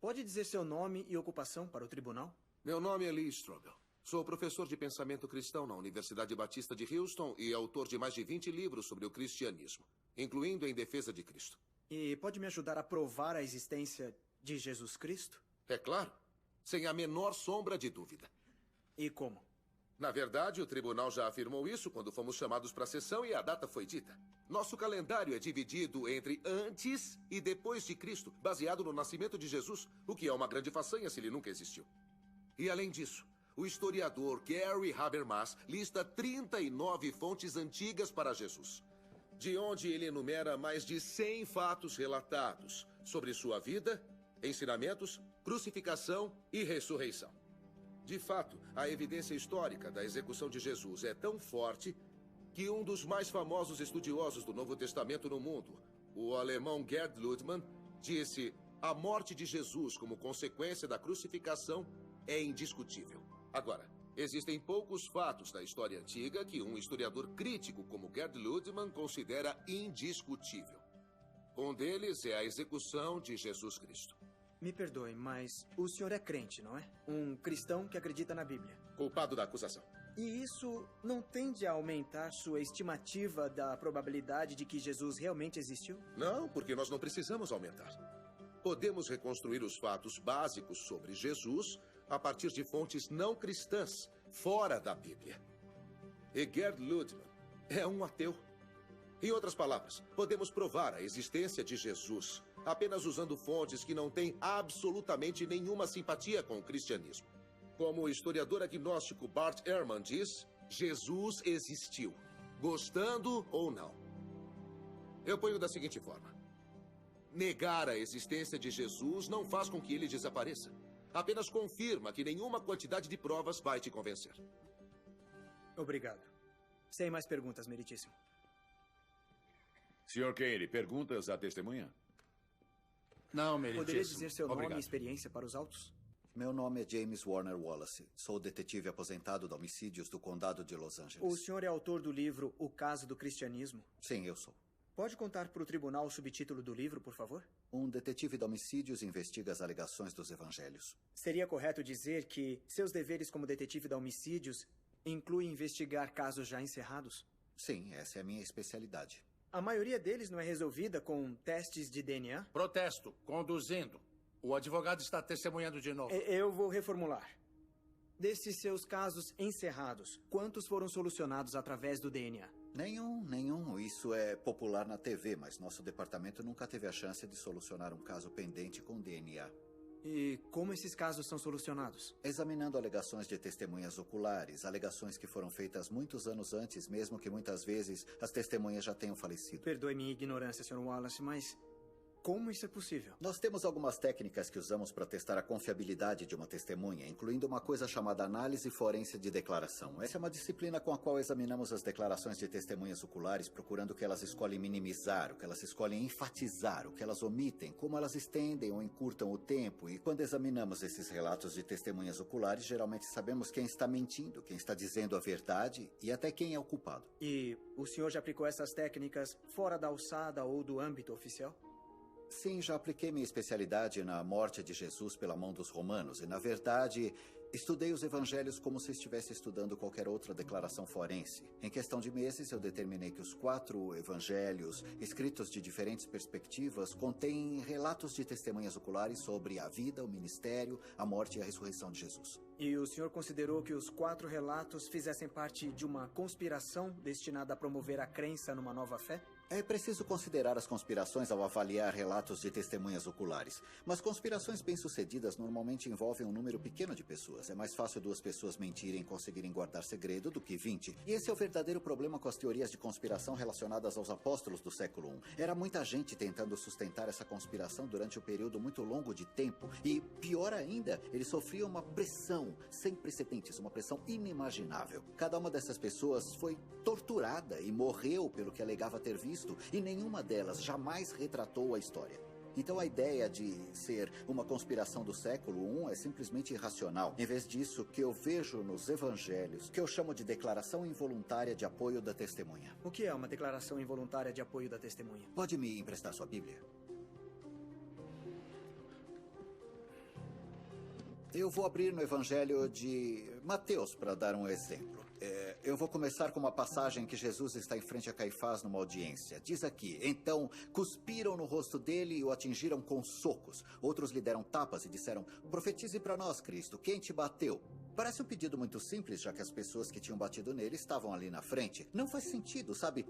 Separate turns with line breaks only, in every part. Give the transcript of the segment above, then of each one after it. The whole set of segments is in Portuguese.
Pode dizer seu nome e ocupação para o tribunal?
Meu nome é Lee Strobel. Sou professor de pensamento cristão na Universidade Batista de Houston e autor de mais de 20 livros sobre o cristianismo, incluindo Em Defesa de Cristo.
E pode me ajudar a provar a existência de Jesus Cristo?
É claro, sem a menor sombra de dúvida.
E como?
Na verdade, o tribunal já afirmou isso quando fomos chamados para a sessão e a data foi dita. Nosso calendário é dividido entre antes e depois de Cristo, baseado no nascimento de Jesus, o que é uma grande façanha se ele nunca existiu. E além disso, o historiador Gary Habermas lista 39 fontes antigas para Jesus, de onde ele enumera mais de 100 fatos relatados sobre sua vida, ensinamentos, crucificação e ressurreição. De fato, a evidência histórica da execução de Jesus é tão forte que um dos mais famosos estudiosos do Novo Testamento no mundo, o alemão Gerd Ludemann, disse: a morte de Jesus como consequência da crucificação é indiscutível. Agora, existem poucos fatos da história antiga que um historiador crítico como Gerd Ludemann considera indiscutível. Um deles é a execução de Jesus Cristo.
Me perdoe, mas o senhor é crente, não é? Um cristão que acredita na Bíblia.
Culpado da acusação.
E isso não tende a aumentar sua estimativa da probabilidade de que Jesus realmente existiu?
Não, porque nós não precisamos aumentar. Podemos reconstruir os fatos básicos sobre Jesus a partir de fontes não cristãs, fora da Bíblia. E Gerd Ludemann é um ateu. Em outras palavras, podemos provar a existência de Jesus apenas usando fontes que não têm absolutamente nenhuma simpatia com o cristianismo. Como o historiador agnóstico Bart Ehrman diz, Jesus existiu, gostando ou não. Eu ponho da seguinte forma: negar a existência de Jesus não faz com que ele desapareça. Apenas confirma que nenhuma quantidade de provas vai te convencer.
Obrigado. Sem mais perguntas, meritíssimo.
Sr. Carey, perguntas à testemunha?
Não, meritíssimo.
Poderia dizer seu
Obrigado.
nome e experiência para os autos?
Meu nome é James Warner Wallace. Sou detetive aposentado de homicídios do Condado de Los Angeles.
O senhor é autor do livro O Caso do Cristianismo?
Sim, eu sou.
Pode contar para o tribunal o subtítulo do livro, por favor?
Um detetive de homicídios investiga as alegações dos evangelhos.
Seria correto dizer que seus deveres como detetive de homicídios incluem investigar casos já encerrados?
Sim, essa é a minha especialidade.
A maioria deles não é resolvida com testes de DNA?
Protesto. Conduzindo. O advogado está testemunhando de novo.
Eu vou reformular. Desses seus casos encerrados, quantos foram solucionados através do DNA?
Nenhum. Isso é popular na TV, mas nosso departamento nunca teve a chance de solucionar um caso pendente com DNA.
E como esses casos são solucionados?
Examinando alegações de testemunhas oculares, alegações que foram feitas muitos anos antes, mesmo que muitas vezes as testemunhas já tenham falecido.
Perdoe minha ignorância, Sr. Wallace, mas como isso é possível?
Nós temos algumas técnicas que usamos para testar a confiabilidade de uma testemunha, incluindo uma coisa chamada análise forense de declaração. Essa é uma disciplina com a qual examinamos as declarações de testemunhas oculares, procurando o que elas escolhem minimizar, o que elas escolhem enfatizar, o que elas omitem, como elas estendem ou encurtam o tempo. E quando examinamos esses relatos de testemunhas oculares, geralmente sabemos quem está mentindo, quem está dizendo a verdade e até quem é o culpado.
E o senhor já aplicou essas técnicas fora da alçada ou do âmbito oficial?
Sim, já apliquei minha especialidade na morte de Jesus pela mão dos romanos e, na verdade, estudei os evangelhos como se estivesse estudando qualquer outra declaração forense. Em questão de meses, eu determinei que os 4 evangelhos, escritos de diferentes perspectivas, contêm relatos de testemunhas oculares sobre a vida, o ministério, a morte e a ressurreição de Jesus.
E o senhor considerou que os 4 relatos fizessem parte de uma conspiração destinada a promover a crença numa nova fé?
É preciso considerar as conspirações ao avaliar relatos de testemunhas oculares. Mas conspirações bem-sucedidas normalmente envolvem um número pequeno de pessoas. É mais fácil 2 pessoas mentirem e conseguirem guardar segredo do que 20. E esse é o verdadeiro problema com as teorias de conspiração relacionadas aos apóstolos do século I. Era muita gente tentando sustentar essa conspiração durante um período muito longo de tempo. E, pior ainda, eles sofriam uma pressão sem precedentes, uma pressão inimaginável. Cada uma dessas pessoas foi torturada e morreu pelo que alegava ter visto, e nenhuma delas jamais retratou a história. Então a ideia de ser uma conspiração do século I é simplesmente irracional. Em vez disso, o que eu vejo nos evangelhos, que eu chamo de declaração involuntária de apoio da testemunha.
O que é uma declaração involuntária de apoio da testemunha?
Pode me emprestar sua Bíblia? Eu vou abrir no Evangelho de Mateus para dar um exemplo. Eu vou começar com uma passagem que Jesus está em frente a Caifás numa audiência. Diz aqui: então cuspiram no rosto dele e o atingiram com socos. Outros lhe deram tapas e disseram: profetize para nós, Cristo, quem te bateu? Parece um pedido muito simples, já que as pessoas que tinham batido nele estavam ali na frente. Não faz sentido, sabe?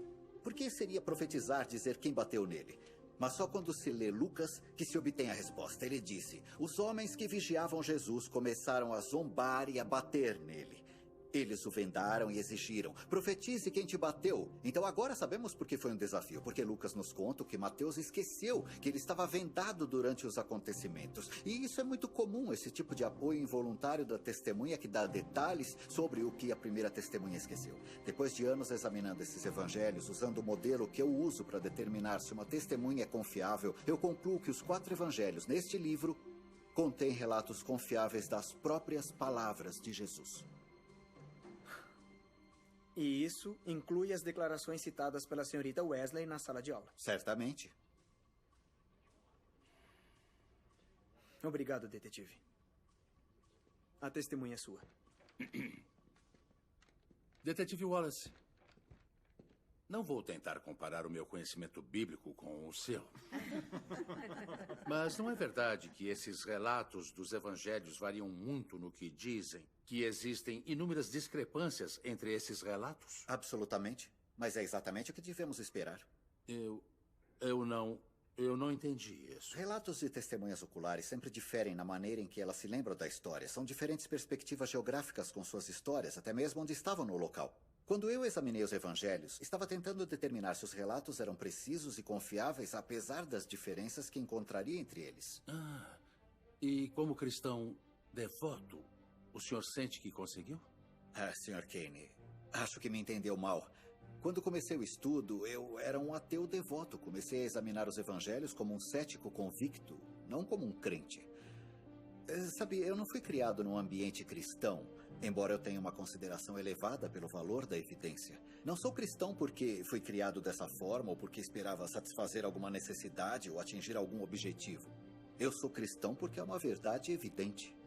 Por que seria profetizar dizer quem bateu nele? Mas só quando se lê Lucas que se obtém a resposta. Ele disse: os homens que vigiavam Jesus começaram a zombar e a bater nele. Eles o vendaram e exigiram: profetize quem te bateu. Então agora sabemos por que foi um desafio. Porque Lucas nos conta que Mateus esqueceu que ele estava vendado durante os acontecimentos. E isso é muito comum, esse tipo de apoio involuntário da testemunha que dá detalhes sobre o que a primeira testemunha esqueceu. Depois de anos examinando esses evangelhos, usando o modelo que eu uso para determinar se uma testemunha é confiável, eu concluo que os 4 evangelhos neste livro contêm relatos confiáveis das próprias palavras de Jesus.
E isso inclui as declarações citadas pela senhorita Wesley na sala de aula.
Certamente.
Obrigado, detetive. A testemunha é sua.
Detetive Wallace, não vou tentar comparar o meu conhecimento bíblico com o seu. Mas não é verdade que esses relatos dos evangelhos variam muito no que dizem? Que existem inúmeras discrepâncias entre esses relatos?
Absolutamente. Mas é exatamente o que devemos esperar.
Eu não entendi isso.
Relatos de testemunhas oculares sempre diferem na maneira em que elas se lembram da história. São diferentes perspectivas geográficas com suas histórias, até mesmo onde estavam no local. Quando eu examinei os evangelhos, estava tentando determinar se os relatos eram precisos e confiáveis, apesar das diferenças que encontraria entre eles.
E como cristão devoto, o senhor sente que conseguiu?
Sr. Kane, acho que me entendeu mal. Quando comecei o estudo, eu era um ateu devoto. Comecei a examinar os evangelhos como um cético convicto, não como um crente. Sabe, eu não fui criado num ambiente cristão, embora eu tenha uma consideração elevada pelo valor da evidência. Não sou cristão porque fui criado dessa forma ou porque esperava satisfazer alguma necessidade ou atingir algum objetivo. Eu sou cristão porque é uma verdade evidente.